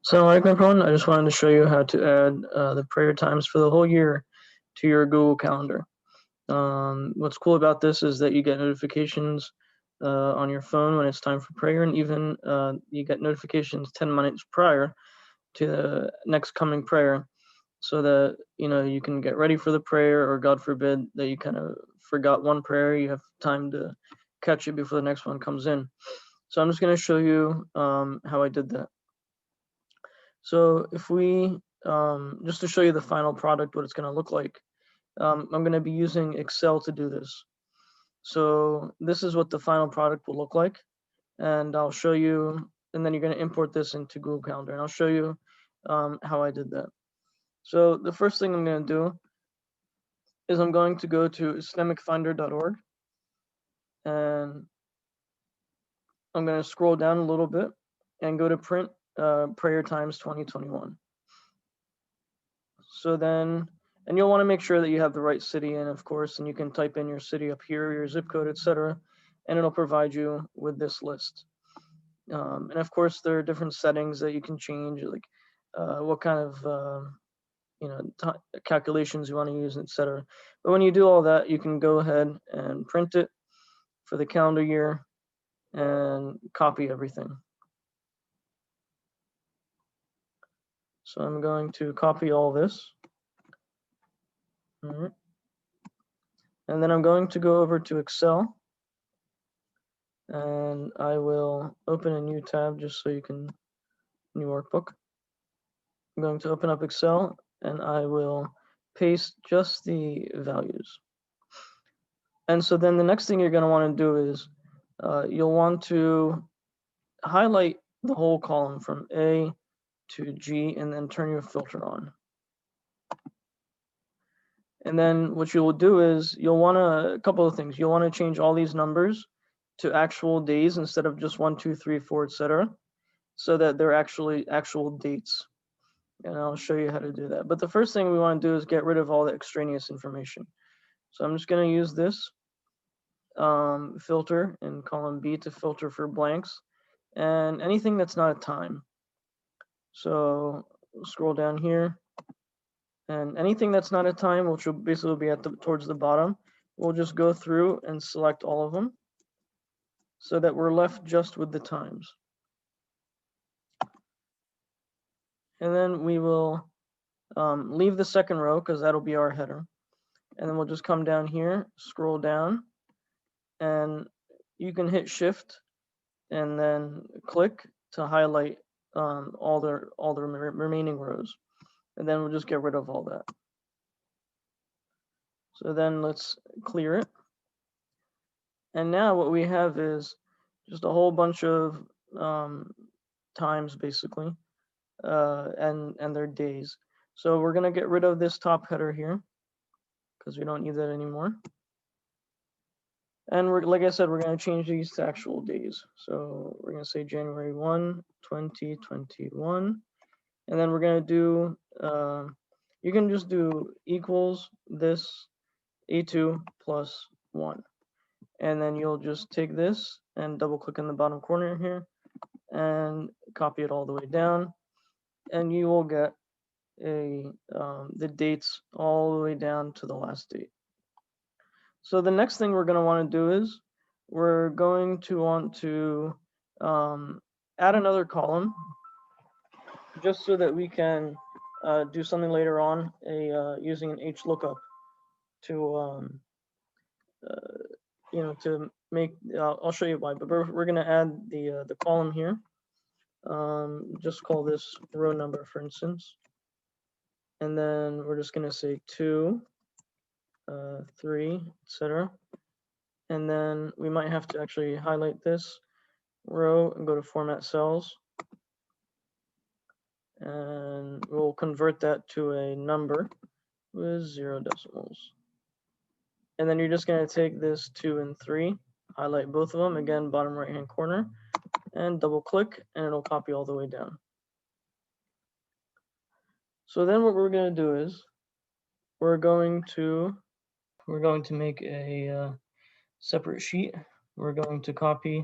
Assalamu alaikum everyone. I just wanted to show you how to add the prayer times for the whole year to your Google Calendar. What's cool about this is that you get notifications on your phone when it's time for prayer, and even you get notifications 10 minutes prior to the next coming prayer, so that you can get ready for the prayer, or God forbid that you kind of forgot one prayer, you have time to catch it before the next one comes in. So I'm just going to show you how I did that. So if we, just to show you the final product, what it's going to look like, I'm going to be using Excel to do this. So this is what the final product will look like. And I'll show you, and then you're going to import this into Google Calendar, and I'll show you how I did that. So the first thing I'm going to do is I'm going to go to islamicfinder.org, and I'm going to scroll down a little bit and go to print prayer times 2021. So then, and you'll want to make sure that you have the right city in, of course, and you can type in your city up here, your zip code, etc., and it'll provide you with this list. And of course, there are different settings that you can change, like what kind of calculations you want to use, etc. But when you do all that, you can go ahead and print it for the calendar year and copy everything. So I'm going to copy all this. All right. And then I'm going to go over to Excel, and I will open a new tab just so you can, new workbook. I'm going to open up Excel, and I will paste just the values. And so then the next thing you're going to want to do is you'll want to highlight the whole column from A to G, and then turn your filter on. And then what you will do is you'll want to, a couple of things. You'll want to change all these numbers to actual days instead of just 1, 2, 3, 4, etc., so that they're actually actual dates. And I'll show you how to do that. But the first thing we want to do is get rid of all the extraneous information. So I'm just going to use this filter in column B to filter for blanks and anything that's not a time. So scroll down here, and anything that's not a time, which will basically be at towards the bottom, we'll just go through and select all of them so that we're left just with the times. And then we will leave the second row because that'll be our header. And then we'll just come down here, scroll down, and you can hit Shift and then click to highlight all the remaining rows. And then we'll just get rid of all that. So then let's clear it. And now what we have is just a whole bunch of times, basically, and their days. So we're going to get rid of this top header here because we don't need that anymore. And we're, like I said, we're going to change these to actual days. So we're going to say January 1, 2021. And then we're going to do, you can just do equals this A2 plus 1. And then you'll just take this and double click in the bottom corner here and copy it all the way down. And you will get the dates all the way down to the last date. So the next thing we're going to want to do is we're going to want to add another column just so that we can do something later on using an HLOOKUP to to make. I'll show you why, but we're going to add the column here. Just call this row number, for instance, and then we're just going to say 2, 3, etc. And then we might have to actually highlight this row and go to Format Cells. And we'll convert that to a number with 0 decimals. And then you're just going to take this 2 and 3, highlight both of them, again, bottom right-hand corner, and double click, and it'll copy all the way down. So then what we're going to do is we're going to make a separate sheet. We're going to copy,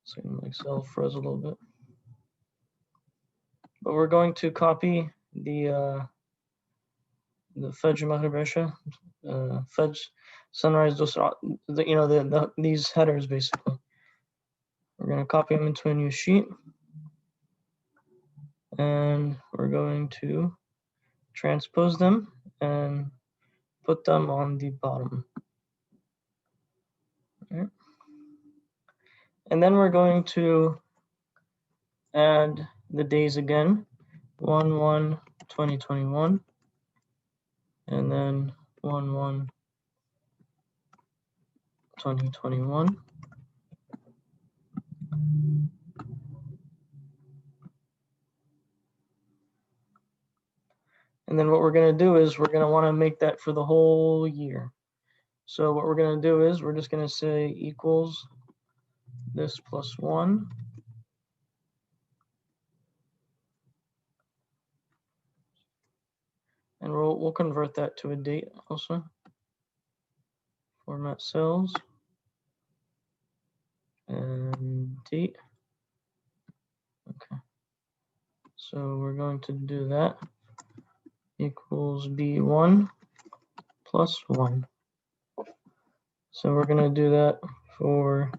so my Excel froze a little bit. but we're going to copy the Fajr Maghrib Isha, Fajr Sunrise Dusra, these headers basically. We're going to copy them into a new sheet, and we're going to transpose them and put them on the bottom. Right. And then we're going to add the days again, 1/1/2021, and then 1/1/2021. And then what we're going to do is we're going to want to make that for the whole year. So what we're going to do is we're just going to say equals this plus 1. And we'll convert that to a date also. Format cells and date. Okay. So we're going to do that equals B1 plus 1. So we're going to do that for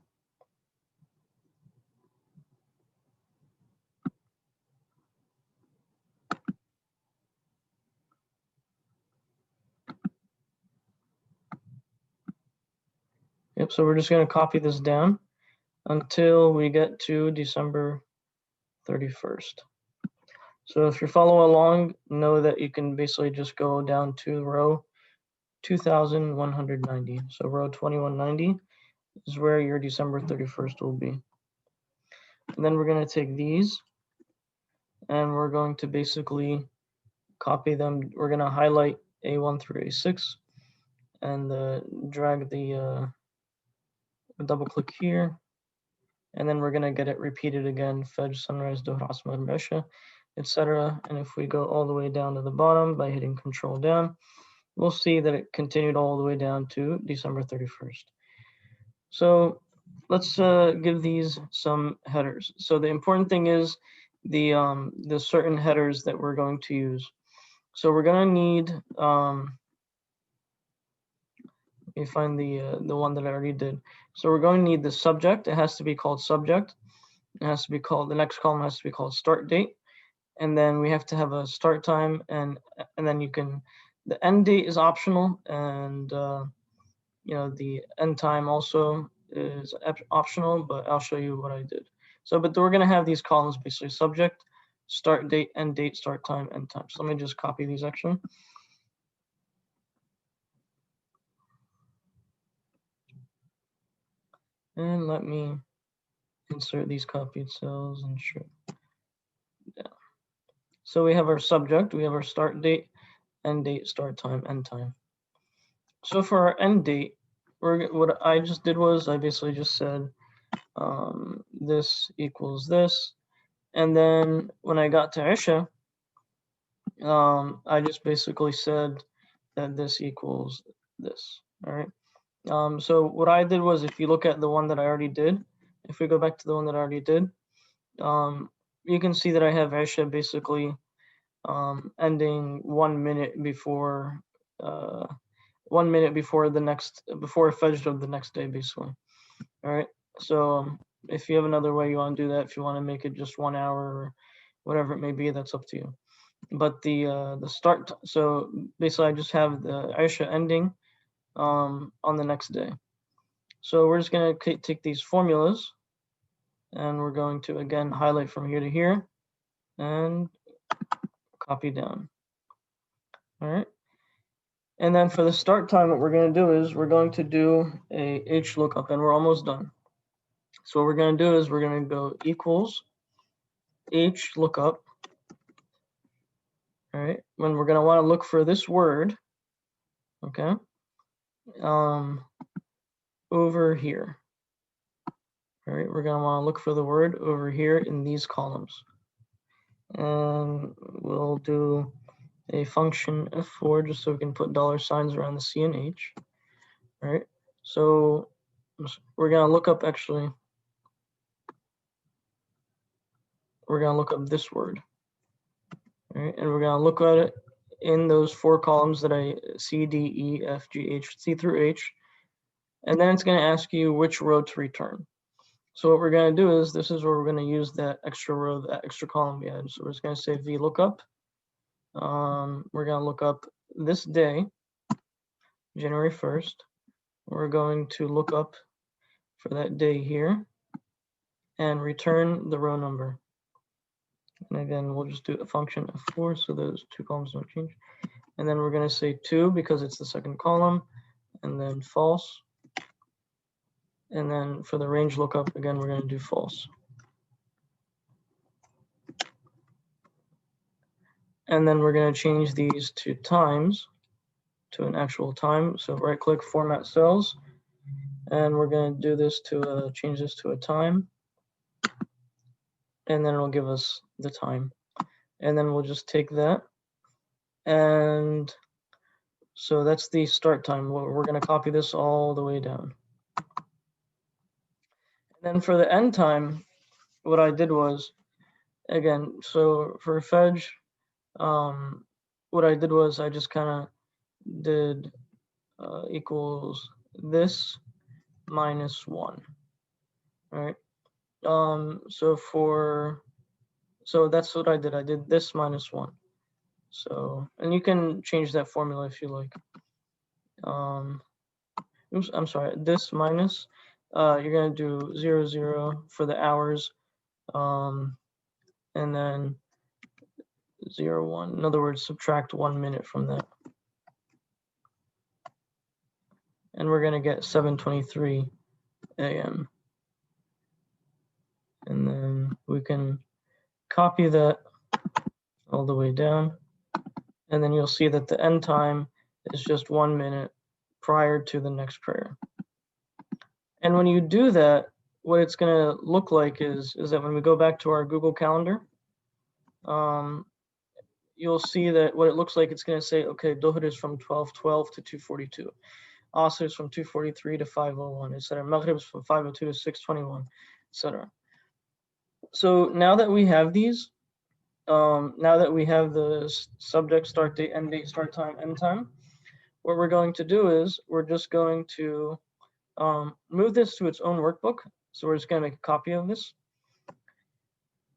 so we're just going to copy this down until we get to December 31st. So if you're following along, know that you can basically just go down to row 2190. So row 2190 is where your December 31st will be. And then we're going to take these and we're going to basically copy them. We're going to highlight A1 through A6 and drag the double click here. And then we're going to get it repeated again, Fajr, Sunrise, Dhuhr, Asr, Maghrib, Isha, etc. And if we go all the way down to the bottom by hitting Control down, we'll see that it continued all the way down to December 31st. So let's give these some headers. So the important thing is the certain headers that we're going to use. So we're going to need, let me find the one that I already did. So we're going to need the subject. It has to be called subject. It has to be called, the next column has to be called start date. And then we have to have a start time, and then you can, the end date is optional, and the end time also is optional, but I'll show you what I did. So, but we're going to have these columns basically: subject, start date, end date, start time, end time. So let me just copy these actually. And let me insert these copied cells and show. Yeah. So we have our subject, we have our start date, end date, start time, end time. So for our end date, what I just did was I basically just said this equals this. And then when I got to Isha, I just basically said that this equals this. All right. So what I did was, if you look at the one that I already did, if we go back to the one that I already did, you can see that I have Isha basically ending 1 minute before 1 minute before Fajr of the next day, basically. All right. So if you have another way you want to do that, if you want to make it just 1 hour or whatever it may be, that's up to you. But the start, so basically I just have the Isha ending on the next day. So we're just going to take these formulas and we're going to again highlight from here to here and copy down. All right. And then for the start time, what we're going to do is we're going to do a H lookup, and we're almost done. So what we're going to do is we're going to go equals H lookup. All right. When we're going to want to look for this word, okay, over here. All right, we're going to want to look for the word over here in these columns. And we'll do a function F4 just so we can put $signs around the C and H. All right, so we're going to look up we're going to look up this word. right? And we're going to look at it in those 4 columns that I C, D, E, F, G, H, C through H. And then it's going to ask you which row to return. So what we're going to do is, this is where we're going to use that extra row, that extra column we had. So we're just going to say VLOOKUP. We're going to look up this day, January 1st. We're going to look up for that day here and return the row number. And again, we'll just do a function of 4, so those 2 columns don't change. And then we're going to say 2 because it's the second column, and then false. And then for the range lookup, again, we're going to do false. And then we're going to change these to times, to an actual time. So right click, format cells, and we're going to do this to change this to a time. And then it'll give us the time. And then we'll just take that. And so that's the start time. We're going to copy this all the way down. And then for the end time, what I did was, again, so for fetch, what I did was I just kind of did equals this minus 1. All right. So that's what I did. I did this minus 1. So, and you can change that formula if you like. Oops, I'm sorry. This minus, you're gonna do 0, 0 for the hours, and then 0, 1. In other words, subtract 1 minute from that. And we're gonna get 7:23 a.m. And then we can copy that all the way down. And then you'll see that the end time is just 1 minute prior to the next prayer. And when you do that, what it's going to look like is that when we go back to our Google Calendar, you'll see that what it looks like, it's going to say, okay, Dhuhr is from 12:12 to 2:42. Asr is from 2:43 to 5:01, etc. Maghrib is from 5:02 to 6:21, etc. So now that we have these, now that we have the subject, start date, end date, start time, end time, what we're going to do is we're just going to move this to its own workbook. So we're just going to make a copy of this.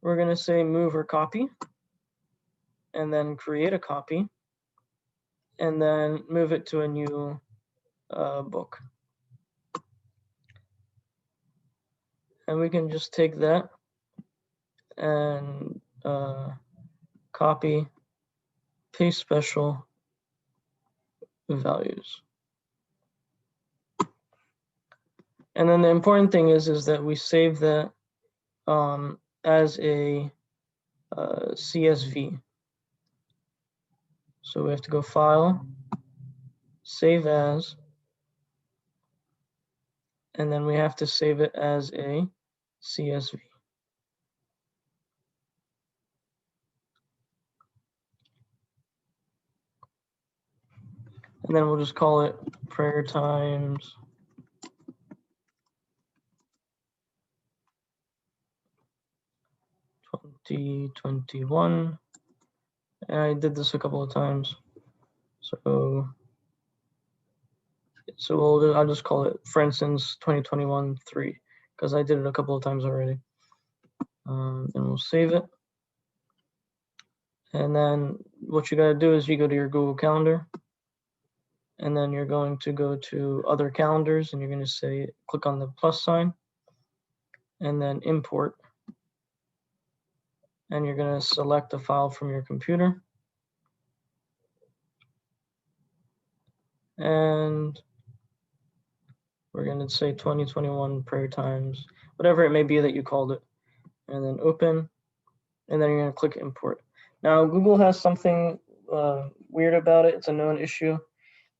We're going to say move or copy, and then create a copy, and then move it to a new book. And we can just take that and copy, paste special values. And then the important thing is that we save that as a CSV. So we have to go File, Save As, and then we have to save it as a CSV. And then we'll just call it Prayer Times 2021. And I did this a couple of times. So I'll just call it, for instance, 2021-3, because I did it a couple of times already. And we'll save it. And then what you got to do is you go to your Google Calendar, and then you're going to go to Other Calendars, and you're going to say, click on the plus sign, and then Import. And you're going to select a file from your computer. And we're going to say 2021 prayer times, whatever it may be that you called it, and then open, and then you're going to click import. Now, Google has something weird about it. It's a known issue,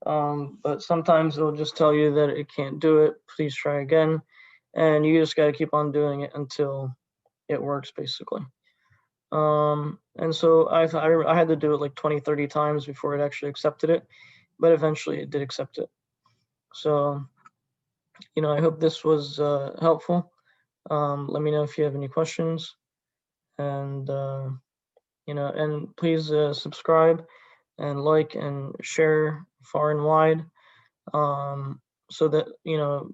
but sometimes it'll just tell you that it can't do it. Please try again. And you just got to keep on doing it until it works, basically. And so I had to do it like 20, 30 times before it actually accepted it, but eventually it did accept it. So, you know, I hope this was helpful. Let me know if you have any questions, and and please subscribe and like and share far and wide, so that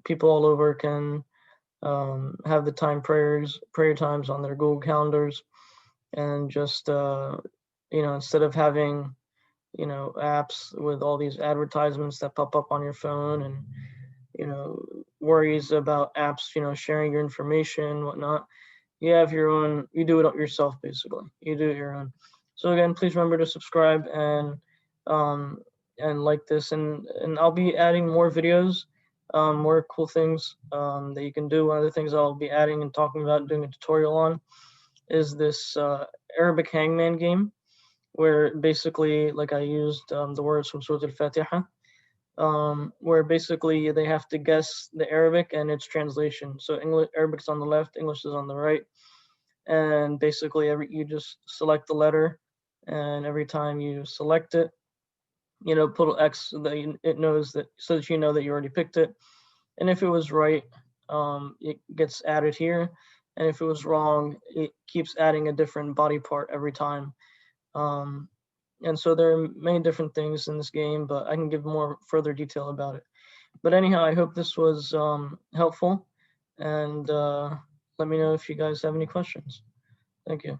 people all over can have the prayer times on their Google calendars, and just instead of having apps with all these advertisements that pop up on your phone, and worries about apps sharing your information, whatnot. You have your own. You do it yourself, basically. You do it your own. So again, please remember to subscribe um, and like this, and I'll be adding more videos, more cool things that you can do. One of the things I'll be adding and talking about, doing a tutorial on, is this Arabic hangman game, where basically, like, I used the words from Surah Al-Fatiha, where basically they have to guess the Arabic and its translation. So Arabic's on the left, English is on the right, and basically you just select the letter, and every time you select it, put an X so that it knows that, so that you know that you already picked it. And if it was right, it gets added here, and if it was wrong, it keeps adding a different body part every time. And so there are many different things in this game, but I can give more further detail about it. But anyhow, I hope this was helpful, and let me know if you guys have any questions. Thank you.